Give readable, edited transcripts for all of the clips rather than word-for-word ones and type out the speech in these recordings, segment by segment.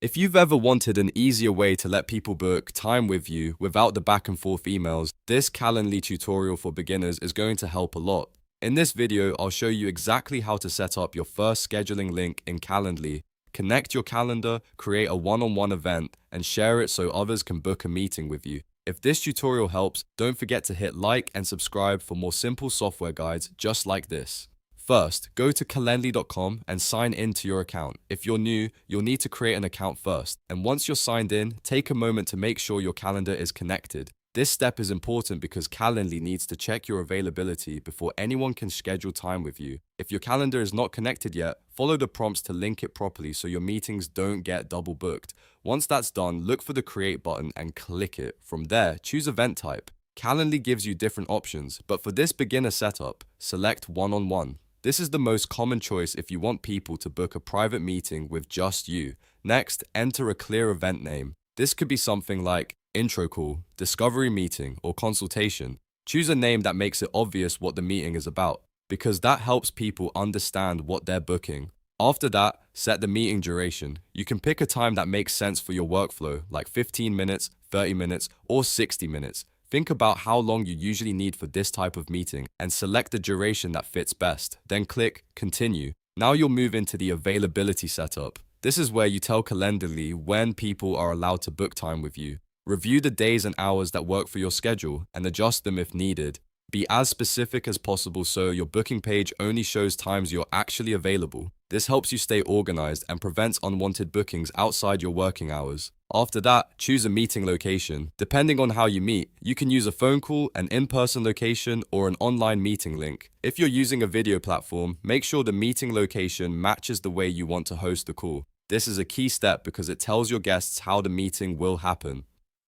If you've ever wanted an easier way to let people book time with you without the back and forth emails, this Calendly tutorial for beginners is going to help a lot. In this video, I'll show you exactly how to set up your first scheduling link in Calendly, connect your calendar, create a one-on-one event, and share it so others can book a meeting with you. If this tutorial helps, don't forget to hit like and subscribe for more simple software guides just like this. First, go to calendly.com and sign in to your account. If you're new, you'll need to create an account first. And once you're signed in, take a moment to make sure your calendar is connected. This step is important because Calendly needs to check your availability before anyone can schedule time with you. If your calendar is not connected yet, follow the prompts to link it properly so your meetings don't get double booked. Once that's done, look for the Create button and click it. From there, choose event type. Calendly gives you different options, but for this beginner setup, select one-on-one. This is the most common choice if you want people to book a private meeting with just you. Next, enter a clear event name. This could be something like intro call, discovery meeting, or consultation. Choose a name that makes it obvious what the meeting is about, because that helps people understand what they're booking. After that, set the meeting duration. You can pick a time that makes sense for your workflow, like 15 minutes, 30 minutes, or 60 minutes. Think about how long you usually need for this type of meeting and select the duration that fits best. Then click Continue. Now you'll move into the availability setup. This is where you tell Calendly when people are allowed to book time with you. Review the days and hours that work for your schedule and adjust them if needed. Be as specific as possible so your booking page only shows times you're actually available. This helps you stay organized and prevents unwanted bookings outside your working hours. After that, choose a meeting location. Depending on how you meet, you can use a phone call, an in-person location, or an online meeting link. If you're using a video platform, make sure the meeting location matches the way you want to host the call. This is a key step because it tells your guests how the meeting will happen.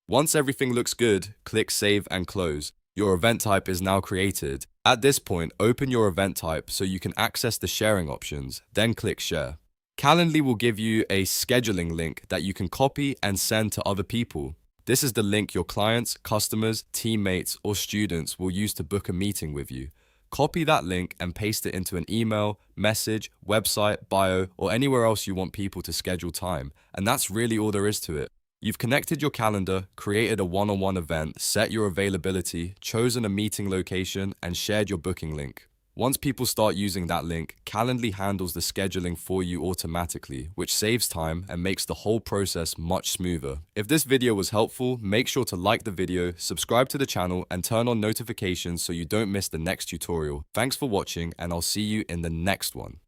Once everything looks good, click Save and Close. Your event type is now created. At this point, open your event type so you can access the sharing options, then click Share. Calendly will give you a scheduling link that you can copy and send to other people. This is the link your clients, customers, teammates, or students will use to book a meeting with you. Copy that link and paste it into an email, message, website, bio, or anywhere else you want people to schedule time. And that's really all there is to it. You've connected your calendar, created a one-on-one event, set your availability, chosen a meeting location, and shared your booking link. Once people start using that link, Calendly handles the scheduling for you automatically, which saves time and makes the whole process much smoother. If this video was helpful, make sure to like the video, subscribe to the channel, and turn on notifications so you don't miss the next tutorial. Thanks for watching, and I'll see you in the next one.